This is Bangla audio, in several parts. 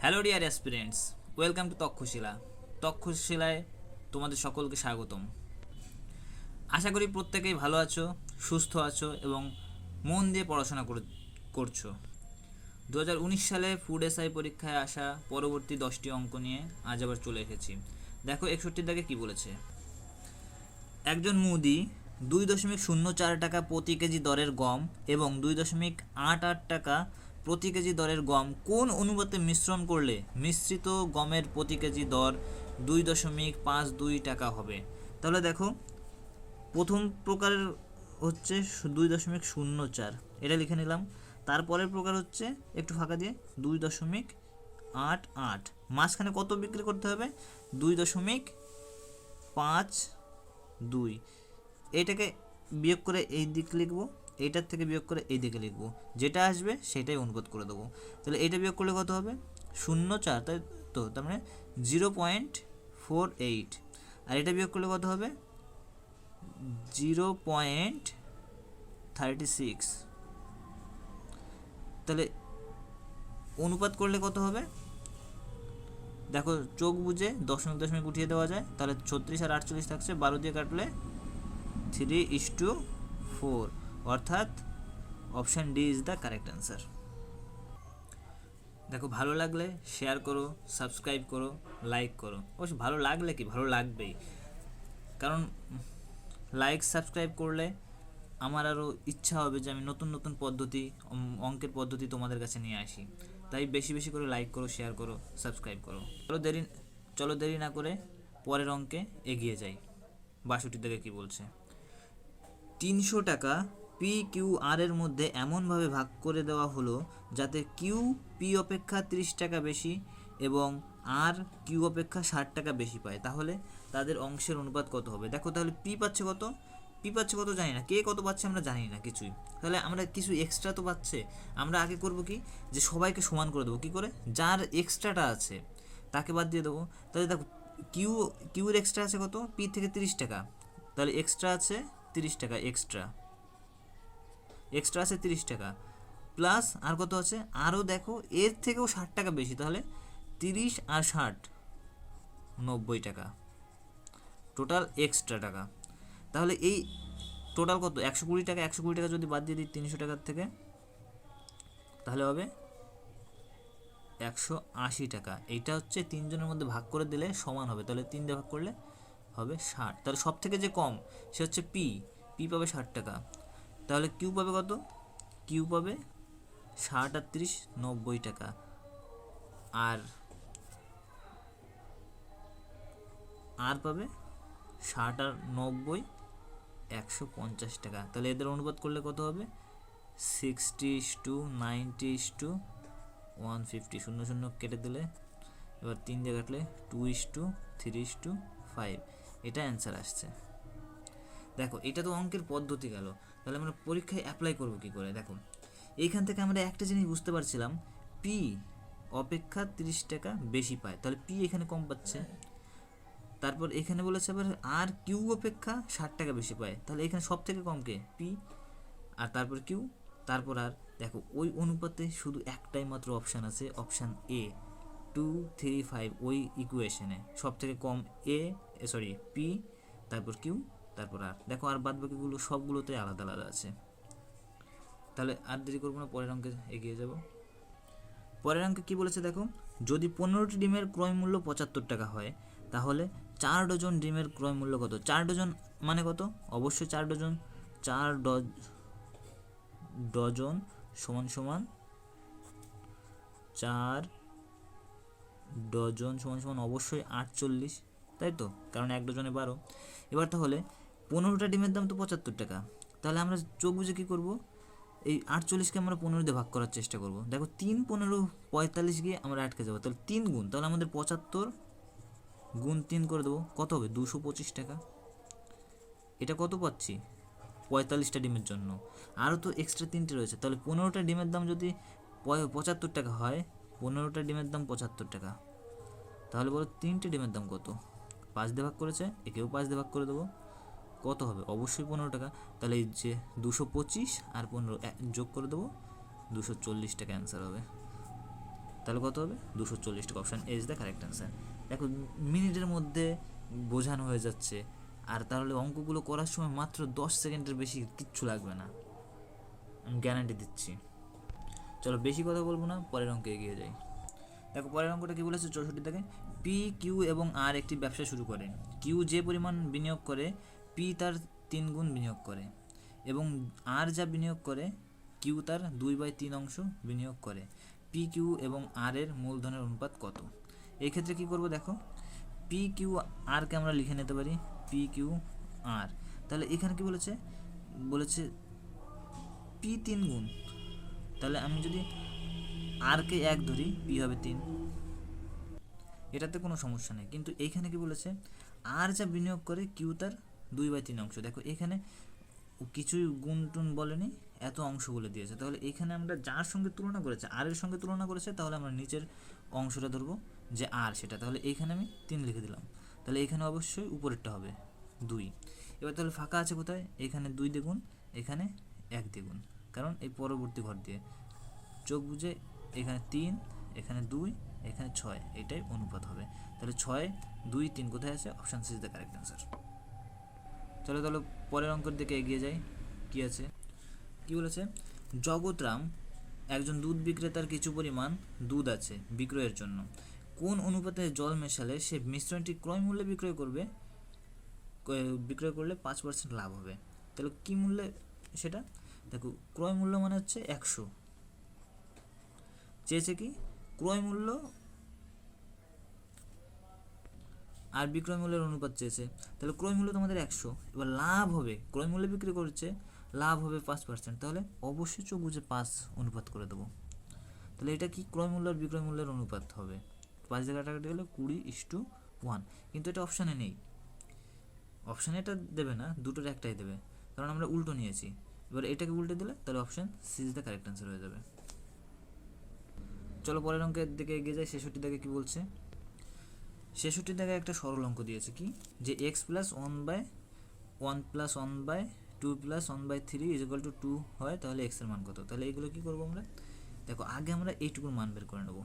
Hello dear aspirants, welcome to Takshashila. তক্ষশিলায় তোমাদের সকলকে স্বাগতম। আশা করি প্রত্যেকেই ভালো আছো, সুস্থ আছো এবং মন দিয়ে পড়াশোনা করছো। 2019 সালে ফুড এসআই পরীক্ষায় আসা পরবর্তী 10টি অঙ্ক নিয়ে আজ আবার চলে এসেছি। দেখো 61 দাগে কী বলেছে। একজন মুদি 2.04 টাকা প্রতি কেজি দরের গম এবং 2.88 টাকা প্রতি কেজি দরের গম কোন অনুপাতে মিশ্রণ করলে মিশ্রিত গমের প্রতি কেজি দর 2.52 টাকা হবে? তাহলে দেখো, প্রথম প্রকারের হচ্ছে 2.04, এটা লিখে নিলাম। তারপরের প্রকার হচ্ছে একটু ফাঁকা দিয়ে 2.88, মাঝখানে কত বিক্রি করতে হবে? 2.52। এইটাকে বিয়োগ করে এই দিক লিখবো, এইটার থেকে বিয়োগ করে এই দিকে লিখবো, যেটা আসবে সেটাই অনুপাত করে দেবো। তাহলে এইটা বিয়োগ করলে কত হবে? 0.4, তাই তো, তার মানে 0.48। আর এটা বিয়োগ করলে কত হবে? 0.36। তাহলে অনুপাত করলে কত হবে? দেখো, চোখ বুঝে দশমিক দশমিক উঠিয়ে দেওয়া যায়। তাহলে 36 আর 48 থাকছে, 12 দিয়ে কাটলে 3:4, অর্থাৎ option D is the correct answer. দেখো, ভালো লাগলে শেয়ার করো, সাবস্ক্রাইব করো, লাইক করো। অবশ্য ভালো লাগলে কি, ভালো লাগবেই, কারণ লাইক সাবস্ক্রাইব করলে আমার আরও ইচ্ছা হবে যে আমি নতুন নতুন পদ্ধতি, অঙ্কের পদ্ধতি তোমাদের কাছে নিয়ে আসি। তাই বেশি বেশি করে লাইক করো, শেয়ার করো, সাবস্ক্রাইব করো। চলো দেরি না করে পরের অঙ্কে এগিয়ে যাই। 62 থেকে কী বলছে। 300 টাকা পি কিউ আর এর মধ্যে এমনভাবে ভাগ করে দেওয়া হলো যাতে কিউ পি অপেক্ষা 30 টাকা বেশি এবং আর কিউ অপেক্ষা 60 টাকা বেশি পায়, তাহলে তাদের অংশের অনুপাত কত হবে? দেখো, তাহলে পি পাচ্ছে কত, জানি না, কে কত পাচ্ছে আমরা জানি না কিছুই। তাহলে আমরা কিছু এক্সট্রা তো পাচ্ছে, আমরা আগে করব কি, যে সবাইকে সমান করে দেবো। কী করে? যার এক্সট্রাটা আছে তাকে বাদ দিয়ে দেবো। তাহলে দেখো, কিউর এক্সট্রা আছে কত? পি থেকে 30 টাকা, তাহলে এক্সট্রা আছে 30 টাকা, এক্সট্রা আছে 30 টাকা, প্লাস আর কত আছে? আরও দেখো, এর থেকেও 60 টাকা বেশি, তাহলে 30 আর 60 90 টাকা টোটাল এক্সট্রা টাকা। তাহলে এই টোটাল কত? 120 টাকা। 120 টাকা যদি বাদ দিয়ে দিই 300 টাকার থেকে, তাহলে হবে 180 টাকা। এইটা হচ্ছে তিনজনের মধ্যে ভাগ করে দিলে সমান হবে, তাহলে 3 দিয়ে ভাগ করলে হবে 60। তাহলে সব থেকে যে কম সে হচ্ছে পি পাবে 60 টাকা। তাহলে কিউ পাবে কত? কিউ পাবে 60 আর 30 90 টাকা, আর পাবে 60 আর 90 150 টাকা। তাহলে এদের অনুপাত করলে কত হবে? 60:90:150, 0 কেটে দিলে, এবার 3 দিয়ে কাটলে 2:3:5, এটা অ্যান্সার আসছে। দেখো, এটা তো অঙ্কের পদ্ধতি গেল। তাহলে আমরা পরীক্ষায় অ্যাপ্লাই করব কী করে? দেখো, এইখান থেকে আমরা একটা জিনিস বুঝতে পারছিলাম, পি অপেক্ষা 30 টাকা বেশি পায়, তাহলে পি এখানে কম পাচ্ছে। তারপর এখানে বলেছে আবার আর কিউ অপেক্ষা 60 টাকা বেশি পায়, তাহলে এখানে সব থেকে কম কে? পি। আর তারপর কিউ, তারপর আর। দেখো, ওই অনুপাতে শুধু একটাই মাত্র অপশান আছে, অপশান এ 2, 3, 5। ওই ইকুয়েশনে সব থেকে কম পি, তারপর কিউ, তারপর আর। দেখো, আর বাদ বাকিগুলো সবগুলোতে আলাদা আলাদা আছে। তাহলে আর দেরি করবো না, পরের অঙ্কে এগিয়ে যাব। পরের অঙ্কে কী বলেছে দেখো, যদি 15টি ডিমের ক্রয় মূল্য 75 টাকা হয়, তাহলে 4 ডজন ডিমের ক্রয় মূল্য কত? 4 ডজন মানে কত? অবশ্যই 4 ডজন। 4 ডজন সমান সমান 4 ডজন সমান সমান অবশ্যই 48, তাই তো, কারণ 1 ডজনে 12। এবার তাহলে 15টা ডিমের দাম তো 75 টাকা, তাহলে আমরা চোখ বুঝে কী করবো? এই 48কে আমরা 15 দিয়ে ভাগ করার চেষ্টা করব। দেখো, 3 15 45 গিয়ে আমরা আটকে যাবো, তাহলে 3 গুণ, তাহলে আমাদের 75 গুণ 3 করে দেবো, কত হবে? 225 টাকা। এটা কত পাচ্ছি? 45টা ডিমের জন্য। আরও তো এক্সট্রা 3টে রয়েছে, তাহলে 15টা ডিমের দাম যদি 75 টাকা হয়, 15টা ডিমের দাম 75 টাকা, তাহলে বলো 3টে ডিমের দাম কত? 5 দিয়ে ভাগ করেছে, একেও 5 দিয়ে ভাগ করে দেবো, কত হবে? অবশ্যই 15 টাকা। তাহলে এই যে 225 আর 15 যোগ করে দেবো, 240 টাকা অ্যান্সার হবে। তাহলে কত হবে 240 টাকা। Option A is the correct answer. দেখো মিনিটের মধ্যে বোঝানো হয়ে যাচ্ছে, আর তাহলে অঙ্কগুলো করার সময় মাত্র 10 সেকেন্ডের বেশি কিচ্ছু লাগবে না, আমি গ্যারান্টি দিচ্ছি। চলো বেশি কথা বলবো না, পরের অঙ্কে এগিয়ে যাই। দেখো পরের অঙ্কটা কী বলেছে 64 থেকে, পি কিউ এবং আর একটি ব্যবসা শুরু করে। কিউ যে পরিমাণ বিনিয়োগ করে পি তার 3 গুণ বিনিয়োগ করে, এবং আর যা বিনিয়োগ করে কিউ তার 2/3 অংশ বিনিয়োগ করে। পি কিউ এবং আর এর মূলধনের অনুপাত কত? এই ক্ষেত্রে কী করব, দেখো পি কিউ আরকে আমরা লিখে নিতে পারি পি কিউ আর। তাহলে এখানে কি বলেছে, বলেছে পি 3 গুণ, তাহলে আমি যদি আরকে 1 ধরি পি হবে 3, এটাতে কোনো সমস্যা নেই। কিন্তু এইখানে কি বলেছে, আর যা বিনিয়োগ করে কিউ তার 2/3 অংশ। দেখো এখানে কিছুই গুণ টুন বলেনি, এত অংশ বলে দিয়েছে। তাহলে এখানে আমরা যার সঙ্গে তুলনা করেছে, আর এর সঙ্গে তুলনা করেছে, তাহলে আমরা নিচের অংশটা ধরবো যে আর সেটা। তাহলে এইখানে আমি 3 লিখে দিলাম, তাহলে এখানে অবশ্যই উপরেরটা হবে 2। এবার তাহলে ফাঁকা আছে কোথায়, এখানে 2 দ্বিগুণ, এখানে 1 দ্বিগুণ, কারণ এই পরবর্তী ঘর দিয়ে চোখ বুঝে এখানে 3, এখানে 2, এখানে 6, এটাই অনুপাত হবে। তাহলে 6, 2, 3 কোথায় আছে, option C is the correct answer. চলো তাহলে পরের অঙ্কের দিকে এগিয়ে যাই। কি আছে, কি বলেছে, জগৎরাম একজন দুধ বিক্রেতার কিছু পরিমাণ দুধ আছে বিক্রয়ের জন্য। কোন অনুপাতে জল মেশালে সে মিশ্রণটি ক্রয় মূল্যে বিক্রয় করলে 5% লাভ হবে? তাহলে কি মূল্যে সেটা, দেখো ক্রয় মূল্য মানে হচ্ছে 100, চেয়েছে কি ক্রয় মূল্য আর বিক্রয় মূল্যের অনুপাত চেয়েছে। তাহলে ক্রয় মূল্য তো আমাদের 100, এবার লাভ হবে, ক্রয় মূল্যে বিক্রি করছে, লাভ হবে 5%, তাহলে অবশ্যই চোখ বুঝে 5 অনুপাত করে দেবো। তাহলে এটা কি ক্রয় মূল্য আর বিক্রয় মূল্যের অনুপাত হবে, 5 দিয়ে কাটাকাটি গেলে 20:1, কিন্তু এটা অপশানে নেই, অপশানে এটা দেবে না, দুটোর একটাই দেবে, কারণ আমরা উল্টো নিয়েছি। এবার এটাকে উল্টে দিলে তাহলে option C is the correct answer হয়ে যাবে। চলো পরের অঙ্কের দিকে এগিয়ে যাই। 66 দেখে কি বলছে, 66 দেখে একটা সরল অঙ্ক দিয়েছে কি, যে x plus 1/1 plus 1/2 plus 1/3 is equal to 2 হয়, তাহলে এক্সের মান কত? তাহলে এগুলো কী করবো আমরা, দেখো আগে আমরা এইটুকুর মান বের করে নেবো।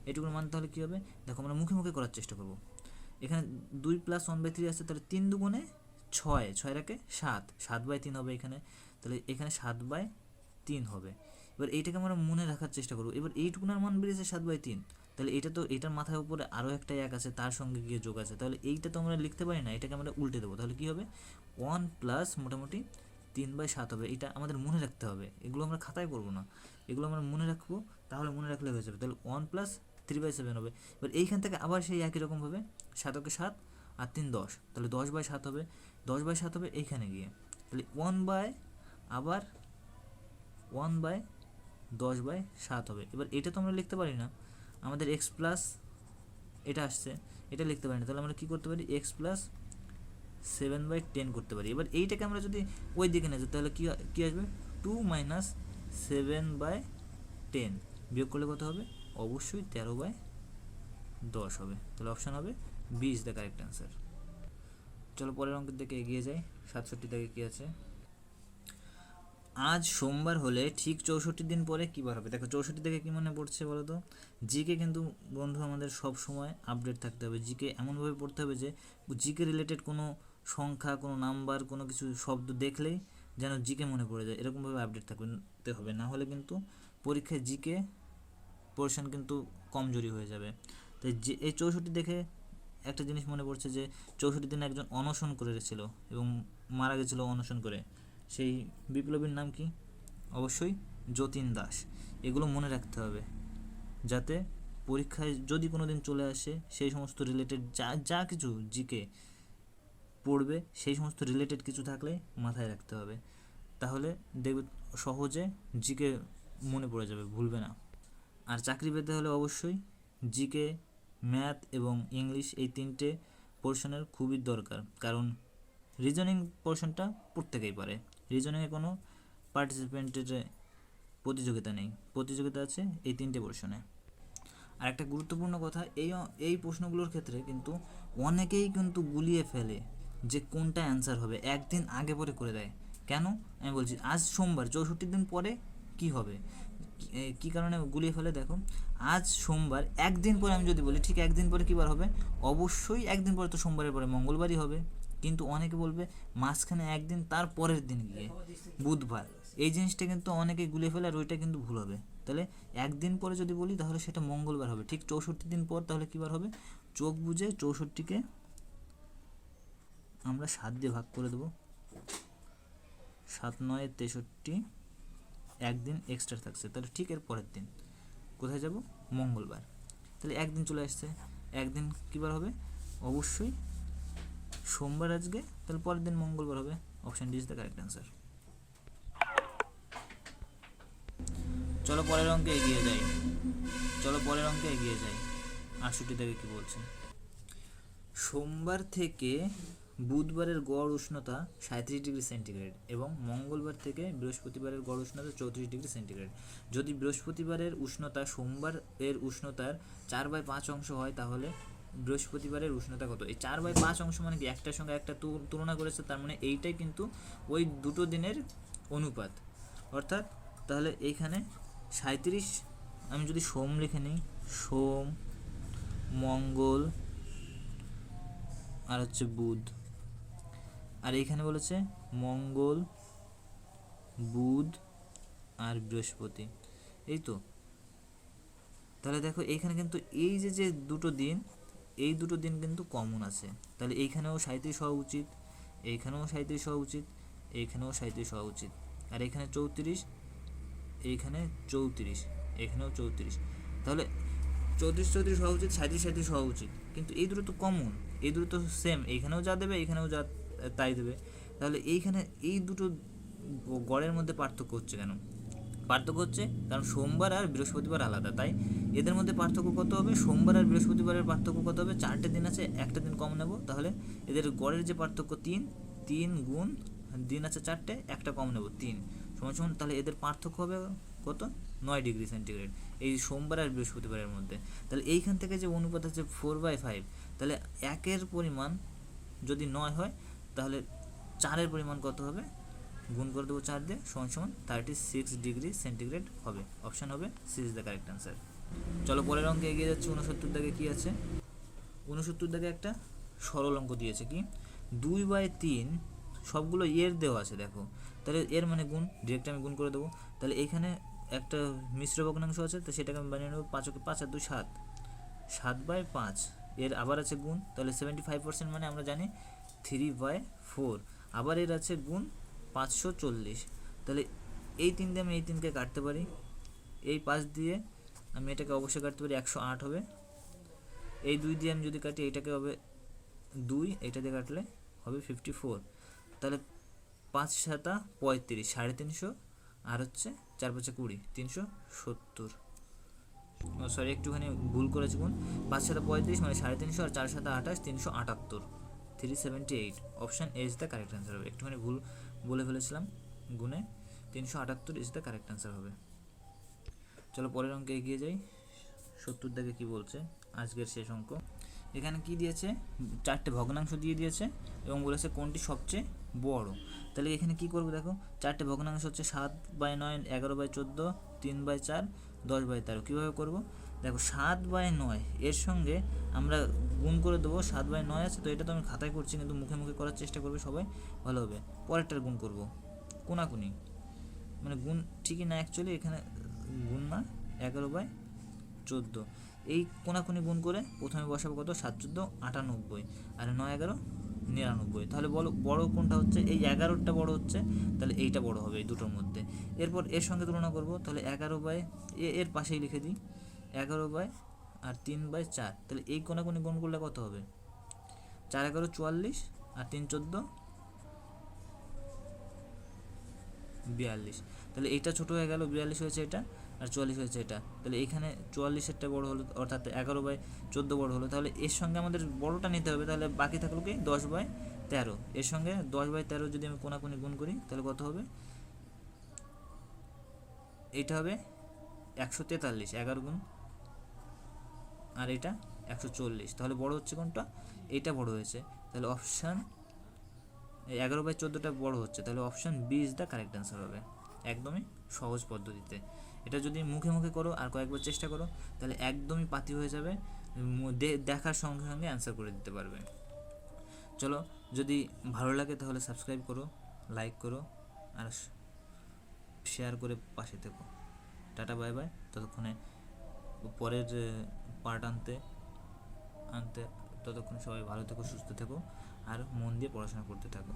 এইটুকুর মান তাহলে কী হবে, দেখো আমরা মুখে মুখে করার চেষ্টা করবো। এখানে 2 প্লাস 1/3 আছে, তাহলে 3 দুগুণে 6, 6 রাখে 7, 7/3 হবে এখানে, তাহলে এখানে 7/3 হবে। এবার এইটাকে আমরা মনে রাখার চেষ্টা করবো। এবার এইটুকুনার মান বেরিয়েছে 7/3, তাহলে এটা তো এটার মাথার উপরে আরও একটা 1 আছে, তার সঙ্গে গিয়ে যোগ আছে, তাহলে এইটা তো আমরা লিখতে পারি না, এটাকে আমরা উল্টে দেবো। তাহলে কী হবে, 1 প্লাস মোটামুটি 3/7 হবে। এটা আমাদের মনে রাখতে হবে, এগুলো আমরা খাতায় করবো না, এগুলো আমরা মনে রাখবো, তাহলে মনে রাখলে হয়ে যাবে। তাহলে 1 প্লাস 3/7 হবে। এবার এইখান থেকে আবার সেই একই রকমভাবে 7 7 আর 3 10, তাহলে 10/7 হবে, 10/7 হবে এইখানে গিয়ে, তাহলে 1/10/7 হবে। এবার এটা তো আমরা লিখতে পারি না, আমাদের এক্স প্লাস এটা আসছে, এটা লিখতে পারি না, তাহলে আমরা কী করতে পারি, এক্স প্লাস 7/10 করতে পারি। এবার এইটাকে আমরা যদি ওই দিকে নিয়ে যাই, তাহলে কী আসবে, 2 - 7/10 বিয়োগ করলে কত হবে, অবশ্যই 13/10 হবে। তাহলে অপশান হবে B is the correct answer. চলো পরের অঙ্কের দিকে এগিয়ে যাই। 67 থেকে কী আছে, আজ সোমবার হলে ঠিক 64 দিন পরে কী বার হবে? দেখো 64 থেকে কী মনে পড়ছে বলো তো, জিকে কিন্তু বন্ধু আমাদের সব সময় আপডেট থাকতে হবে। জিকে এমনভাবে পড়তে হবে যে জিকে রিলেটেড কোনো সংখ্যা, কোনো নাম্বার, কোনো কিছু শব্দ দেখলেই যেন জিকে মনে পড়ে যায়, এরকমভাবে আপডেট থাকতে হবে, না হলে কিন্তু পরীক্ষায় জিকে পোর্শন কিন্তু কমজোরি হয়ে যাবে। তাই এই 64 দেখে একটা জিনিস মনে পড়ছে যে 64 দিনে একজন অনশন করেছিল এবং মারা গেছিলো অনশন করে, সেই বিপ্লবীর নাম কি, অবশ্যই যতীন দাস। এগুলো মনে রাখতে হবে যাতে পরীক্ষায় যদি কোনো দিন চলে আসে, সেই সমস্ত রিলেটেড যা কিছু জিকে পড়বে, সেই সমস্ত রিলেটেড কিছু থাকলে মাথায় রাখতে হবে, তাহলে দেখবে সহজে জিকে মনে পড়ে যাবে, ভুলবে না। আর চাকরি পেতে হলে অবশ্যই জিকে, ম্যাথ এবং ইংলিশ এই 3টে পোর্শনের খুবই দরকার, কারণ রিজনিং পোর্শনটা প্রত্যেকেই পারে, রিজনিংয়ে কোনো পার্টিসিপেন্টের প্রতিযোগিতা নেই, প্রতিযোগিতা আছে এই 3টে পোর্শনে। আর একটা গুরুত্বপূর্ণ কথা, এই প্রশ্নগুলোর ক্ষেত্রে কিন্তু অনেকেই কিন্তু গুলিয়ে ফেলে যে কোনটা অ্যান্সার হবে, একদিন আগে পরে করে দেয়। কেন আমি বলছি, আজ সোমবার, 64 দিন পরে কি হবে, কী কারণে গুলিয়ে ফেলে দেখো, আজ সোমবার, একদিন পরে আমি যদি বলি ঠিক একদিন পরে কী বার হবে, অবশ্যই একদিন পরে তো সোমবারের পরে মঙ্গলবারই হবে, কিন্তু অনেকে বলবে মাঝখানে একদিন তার পরের দিন গিয়ে বুধবার, এই জিনিসটা কিন্তু অনেকেই গুলিয়ে ফেলে আর ওইটা কিন্তু ভুল হবে। তাহলে একদিন পরে যদি বলি তাহলে সেটা মঙ্গলবার হবে, ঠিক 64 দিন পর তাহলে কী বার হবে, চোখ বুঝে 64কে আমরা 7 দিয়ে ভাগ করে দেবো, 7 9 63, একদিন এক্সট্রা থাকছে, তাহলে ঠিক এর পরের দিন কোথায় যাব, মঙ্গলবার। তাহলে একদিন চলে আসছে, একদিন কী বার হবে, অবশ্যই সোমবার আজকে, তাহলে পরের দিন মঙ্গলবার হবে। Option D is the correct answer. চলো পরের অঙ্কে এগিয়ে যাই, 68 থেকে কী বলছে, সোমবার থেকে বুধবারের গড় উষ্ণতা 37°C এবং মঙ্গলবার থেকে বৃহস্পতিবারের গড় উষ্ণতা 34°C। যদি বৃহস্পতিবারের উষ্ণতা সোমবার এর উষ্ণতার 4/5 অংশ হয় তাহলে বৃহস্পতিবারের উষ্ণতা কত? এই 4/5 অংশ মানে কি, একটার সঙ্গে একটা তুলনা করেছে, তার মানে এইটাই কিন্তু ওই দুটো দিনের অনুপাত, অর্থাৎ তাহলে এইখানে 37, আমি যদি সোম লিখে নিই, সোম, মঙ্গল আর হচ্ছে বুধ, আর এইখানে বলেছে মঙ্গল, বুধ আর বৃহস্পতি, এই তো। তাহলে দেখো এইখানে কিন্তু এই যে দুটো দিন, এই দুটো দিন কিন্তু কমন আছে, তাহলে এইখানেও 37 হওয়া উচিত, এইখানেও 37 হওয়া উচিত, এইখানেও 37 হওয়া উচিত, আর এখানে 34, এইখানে 34, এখানেও 34, তাহলে 34 হওয়া উচিত, 37 হওয়া উচিত, কিন্তু এই দুটো তো কমন, এই দুটো তো সেম, এইখানেও যা দেবে এইখানেও যা তাই দেবে, তাহলে এইখানে এই দুটো গড়ের মধ্যে পার্থক্য হচ্ছে কেন? পার্থক্য হচ্ছে কারণ সোমবার আর বৃহস্পতিবার আলাদা, তাই এদের মধ্যে পার্থক্য কত হবে, সোমবার আর বৃহস্পতিবারের পার্থক্য কত হবে, 4টে দিন আছে, একটা দিন কম নেব, তাহলে এদের গড়ের যে পার্থক্য 3 গুণ দিন আছে 4টে, একটা কম নেব 3 সমান, তাহলে এদের পার্থক্য হবে কত, 9°C এই সোমবার আর বৃহস্পতিবারের মধ্যে। তাহলে এইখান থেকে যে অনুপাত আছে 4/5, তাহলে 1-এর পরিমাণ যদি 9 হয় তাহলে 4-এর পরিমাণ কত হবে, গুণ করে দেবো 4 দিয়ে, সমান 36°C হবে। অপশান হবে C is the correct answer. চলো পরের অঙ্কে এগিয়ে যাচ্ছে। 69 দাগে কী আছে, 69 দাগে একটা সরল অঙ্ক দিয়েছে, কি 2/3, সবগুলো এর দেওয়া আছে দেখো, তাহলে এর মানে গুণ, ডিরেক্ট আমি গুণ করে দেবো, তাহলে এইখানে একটা মিশ্র ভগ্নাংশ আছে, তো সেটাকে আমি বানিয়ে নেবো 5 5 আর 2 7, 7/5, এর আবার আছে গুণ, তাহলে 75% মানে আমরা জানি 3/4, আবার এর আছে গুণ 540, তাহলে এই 3 দিয়ে আমি এই 3কে কাটতে পারি, এই 5 দিয়ে আমি এটাকে অবশ্যই কাটতে পারি, 108 হবে, এই 2 দিয়ে আমি যদি কাটি এইটাকে হবে 2, এটা দিয়ে কাটলে হবে 54, তাহলে 5 7 35, 350, আর হচ্ছে 4 5 20, 370, সরি একটুখানি ভুল করেছি, গুণ 5 7 35 মানে 350, আর 4 7 28, 378, 378, option A is the correct answer হবে। একটুখানি ভুল বলে ফেলেছিলাম, গুণে 378 ইজ দ্য কারেক্ট অ্যান্সার হবে। চলো পরের অঙ্কে এগিয়ে যাই। 70 দাগে কী বলছে, আজকের শেষ অঙ্ক। এখানে কি দিয়েছে, 4টে ভগ্নাংশ দিয়ে দিয়েছে এবং বলেছে কোনটি সবচেয়ে বড়। তাহলে এখানে কি করব দেখো, 4টে ভগ্নাংশ হচ্ছে 7/9, 11/14, 3/4, 10/13। কীভাবে করব দেখো, 7/9 এর সঙ্গে আমরা গুণ করে দেবো, 7/9 আছে তো, এটা তো আমি খাতায় করছি কিন্তু মুখে মুখে করার চেষ্টা করবে সবাই, ভালো হবে। পরেরটার গুণ করব, কোনাকুনি মানে গুণ ঠিকই না, অ্যাকচুয়ালি এখানে গুণ না, 11/14, এই কোনাকুনি গুণ করে প্রথমে বসাবো কত, 7 14 98, আর 9 11 99। তাহলে বলো বড় কোনটা হচ্ছে, এই 11টা বড় হচ্ছে, তাহলে এইটা বড় হবে এই দুটোর মধ্যে। এরপর এর সঙ্গে তুলনা করব, তাহলে 11 এর পাশেই লিখে দিই 11 আর 3/4, তাহলে এই কোনাকুনি গুণ করলে কত হবে, 4 11 44, আর 3 14 42, তাহলে এইটা ছোটো হয়ে গেল, 42 হয়েছে এটা, আর 44 হয়েছে এটা, তাহলে এখানে 44-এরটা বড় হলো, অর্থাৎ 11/14 বড় হলো, তাহলে এর সঙ্গে আমাদের বড়টা নিতে হবে, তাহলে বাকি থাকলো কি 10/13, এর সঙ্গে 10/13 যদি আমি কোনাকুনি গুণ করি তাহলে কত হবে, এইটা হবে 143, 11 গুণ আর এটা 140, তাহলে বড় হচ্ছে কোনটা, এইটা বড় হয়েছে, তাহলে অপশান 11/14টা বড় হচ্ছে, তাহলে option B is the correct answer হবে, একদমই সহজ পদ্ধতিতে। এটা যদি মুখে মুখে করো আর কয়েকবার চেষ্টা করো তাহলে একদমই পাতি হয়ে যাবে, দেখার সঙ্গে সঙ্গে অ্যান্সার করে দিতে পারবে। চলো, যদি ভালো লাগে তাহলে সাবস্ক্রাইব করো, লাইক করো আর শেয়ার করে পাশে থেকো। Tata, bye bye. ততক্ষণে পরের পার্ট আনতে ততক্ষণে সবাই ভালো থেকো, সুস্থ থেকো আর মন দিয়ে পড়াশোনা করতে থাকো।